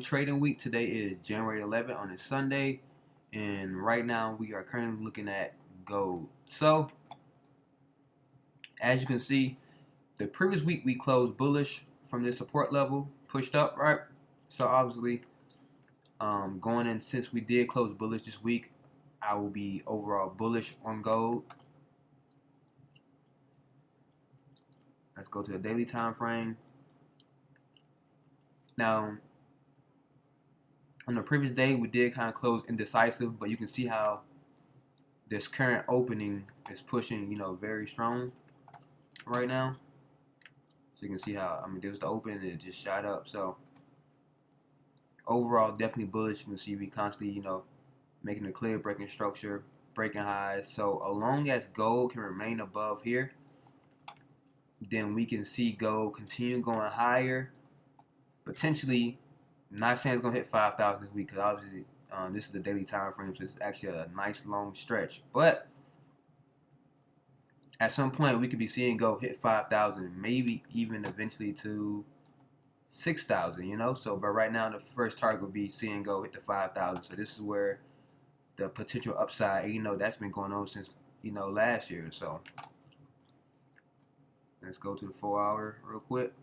Trading week today is January 11th on a Sunday, and right now we are currently looking at gold. So, as you can see, the previous week we closed bullish from this support level, pushed up, right? So obviously, going in since we did close bullish this week, I will be overall bullish on gold. Let's go to the daily time frame. Now, on the previous day, we did kind of close indecisive, but you can see how this current opening is pushing, very strong right now. So you can see how, there was the open and it just shot up. So overall, definitely bullish. You can see we constantly, making a clear breaking structure, breaking highs. So as long as gold can remain above here, then we can see gold continue going higher. Potentially, I'm not saying it's going to hit 5,000 this week because obviously this is the daily time frame, so it's actually a nice long stretch. But at some point, we could be seeing gold hit 5,000, maybe even eventually to 6,000, So, but right now, the first target would be seeing gold hit the 5,000. So this is where the potential upside, that's been going on since, last year. So let's go to the 4 hour real quick.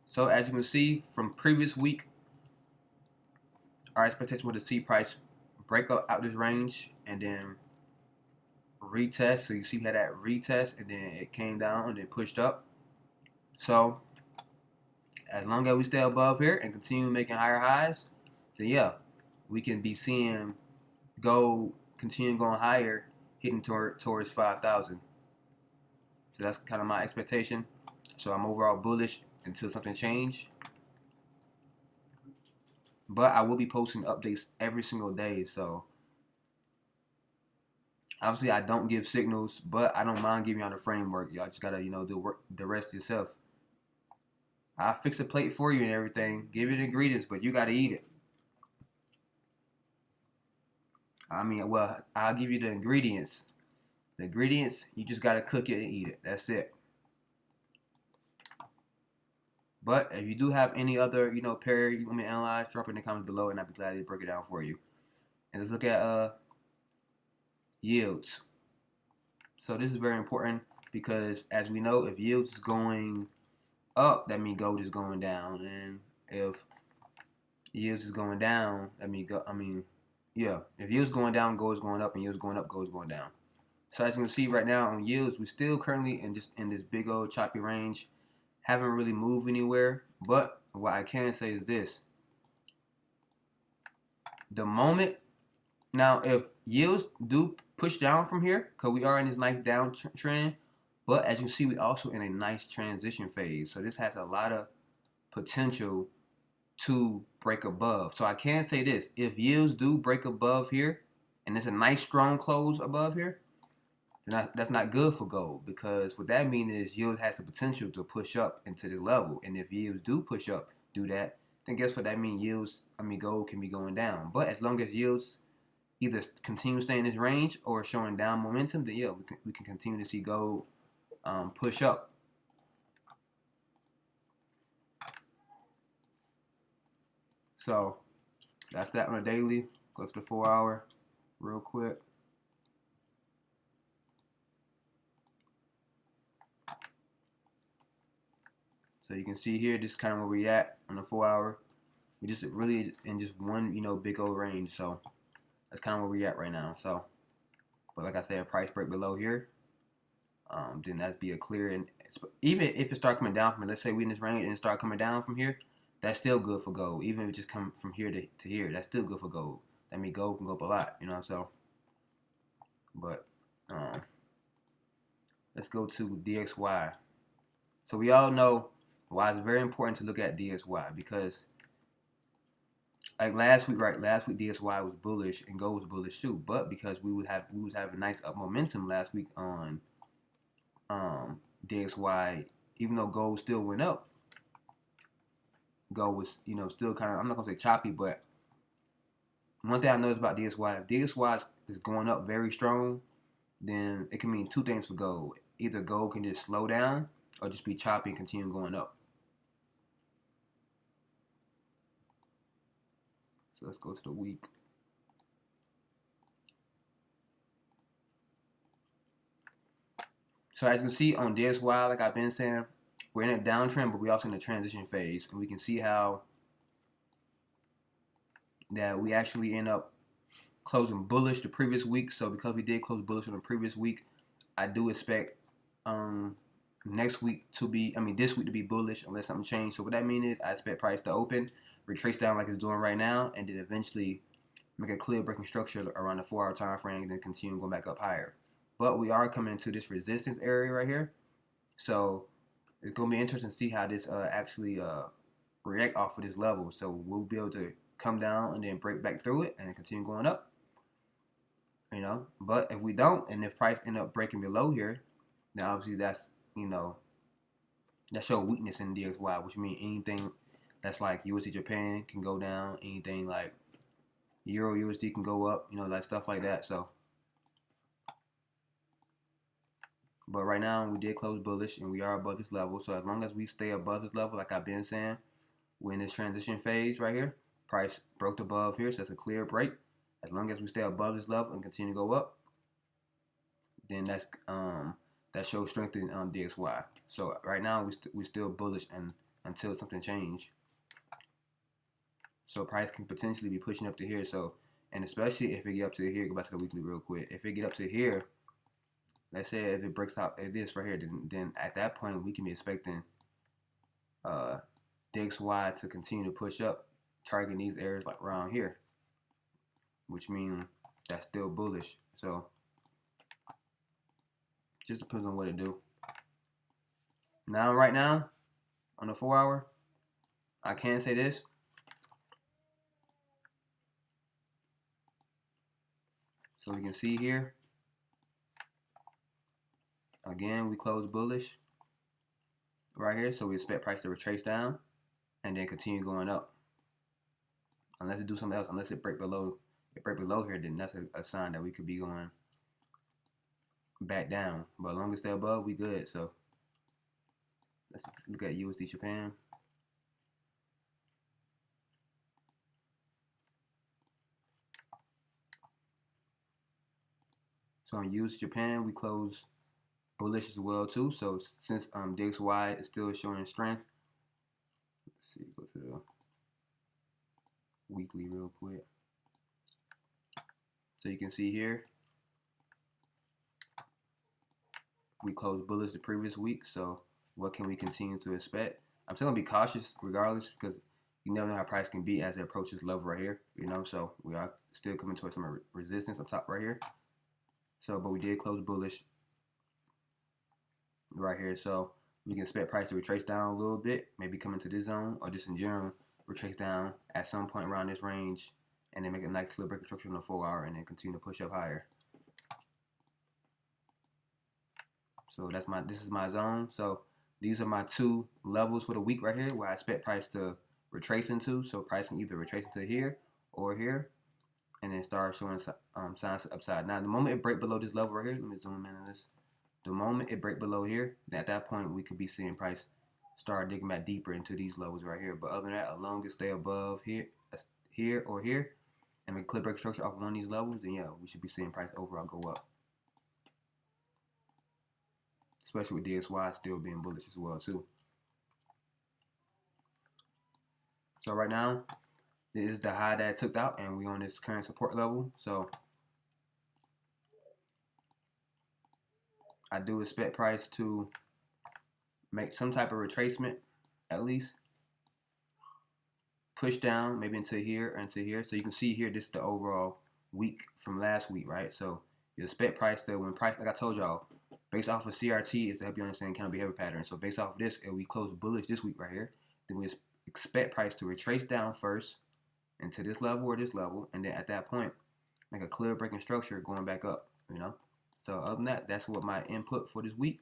So as you can see from previous week, our expectation was to see price break up out this range and then retest. So you see we had that retest and then it came down and then pushed up. So as long as we stay above here and continue making higher highs, then yeah, we can be seeing gold continue going higher, hitting towards 5,000. So that's kind of my expectation. So I'm overall bullish until something change. But I will be posting updates every single day. So obviously I don't give signals, but I don't mind giving you on the framework. Y'all just gotta, do work the rest yourself. I'll fix a plate for you and everything. Give you the ingredients, but you gotta eat it. I'll give you the ingredients. The ingredients, you just gotta cook it and eat it. That's it. But if you do have any other, pair you want me to analyze, drop it in the comments below, and I'd be glad to break it down for you. And let's look at yields. So this is very important because, as we know, if yields is going up, that means gold is going down, and if yields is going down, that means if yields going down, gold is going up, and yields going up, gold is going down. So as you can see right now on yields, we're still currently in this big old choppy range. Haven't really moved anywhere, but what I can say is this. The moment, now if yields do push down from here, because we are in this nice downtrend, but as you can see, we also in a nice transition phase. So this has a lot of potential to break above. So I can say this, if yields do break above here, and it's a nice strong close above here, that's not good for gold, because what that means is yield has the potential to push up into the level, and if yields do push up, do that, then guess what that means? Gold can be going down. But as long as yields either continue staying in this range or showing down momentum, then yeah, we can continue to see gold push up. So that's that on a daily. Go to the 4 hour real quick. So you can see here, this is kind of where we at on the 4 hour. We just really in just one, big old range. So that's kind of where we at right now. So, but like I said, price break below here, then that'd be a clear. And even if it start coming down from here, let's say we in this range and start coming down from here, that's still good for gold. Even if it just come from here to here, that's still good for gold. That means gold can go up a lot, So, but let's go to DXY. So we all know why it's very important to look at DXY, because like last week DXY was bullish and gold was bullish too. But because we was having nice up momentum last week on DXY, even though gold still went up, gold was still kind of, I'm not gonna say choppy, but one thing I noticed about DXY, if DXY is going up very strong, then it can mean two things for gold. Either gold can just slow down or just be choppy and continue going up. So let's go to the week. So as you can see on DXY, like I've been saying, we're in a downtrend, but we're also in a transition phase. And we can see how that we actually end up closing bullish the previous week. So because we did close bullish on the previous week, I do expect next week to be, this week to be bullish unless something changed. So what that means is I expect price to open, retrace down like it's doing right now, and then eventually make a clear breaking structure around the 4-hour time frame, and then continue going back up higher. But we are coming into this resistance area right here. So it's going to be interesting to see how this actually react off of this level. So we'll be able to come down and then break back through it and then continue going up. But if we don't, and if price end up breaking below here, then obviously that's, that show weakness in DXY, which means anything that's like USD Japan can go down, anything like Euro USD can go up, like stuff like that. So, but right now we did close bullish and we are above this level. So as long as we stay above this level, like I've been saying, we're in this transition phase right here. Price broke above here, so that's a clear break. As long as we stay above this level and continue to go up, then that shows strength in DXY. So right now we still bullish and until something change. So price can potentially be pushing up to here. So, and especially if it get up to here, go back to the weekly real quick. If it get up to here, let's say if it breaks out like this right here, then at that point we can be expecting DXY to continue to push up, targeting these areas like around here, which means that's still bullish. So just depends on what it do. Now, right now, on the 4-hour, I can say this. So we can see here, again, we close bullish right here. So we expect price to retrace down and then continue going up. Unless it do something else, unless it break below here, then that's a sign that we could be going back down. But as long as they're above, we good. So let's look at USD Japan. So on USD Japan, we close bullish as well too. So since DXY is still showing strength, let's see, go to the weekly real quick. So you can see here, we closed bullish the previous week. So what can we continue to expect? I'm still gonna be cautious regardless, because you never know how price can be as it approaches level right here. So we are still coming towards some resistance up top right here. So, but we did close bullish right here. So we can expect price to retrace down a little bit, maybe come into this zone, or just in general retrace down at some point around this range, and then make a nice clear break structure on the 4-hour, and then continue to push up higher. So this is my zone. So these are my 2 levels for the week right here, where I expect price to retrace into. So price can either retrace into here or here, and then start showing signs of upside. Now, the moment it break below this level right here, let me zoom in on this. The moment it break below here, at that point we could be seeing price start digging back deeper into these levels right here. But other than that, as long as stay above here or here, and make a clear break structure off one of these levels, then yeah, we should be seeing price overall go up. Especially with DXY still being bullish as well too. So right now, this is the high that it took out, and we on this current support level. So I do expect price to make some type of retracement, at least push down maybe into here or into here. So you can see here, this is the overall week from last week, right? So you expect price to, when price, like I told y'all, based off of CRT is to help you understand candle behavior pattern. So based off of this, if we close bullish this week right here, then we expect price to retrace down first into this level or this level, and then at that point make a clear breaking structure going back up. So other than that, that's what my input for this week,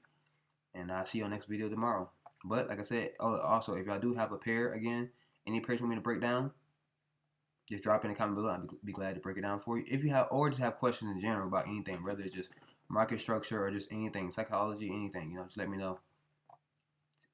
and I'll see you on next video tomorrow. But like I said, also if y'all do have a pair, again, any pairs you want me to break down, just drop in the comment below. I'd be glad to break it down for you. If you have, or just have questions in general about anything, whether it's just market structure or just anything, psychology, anything, just let me know.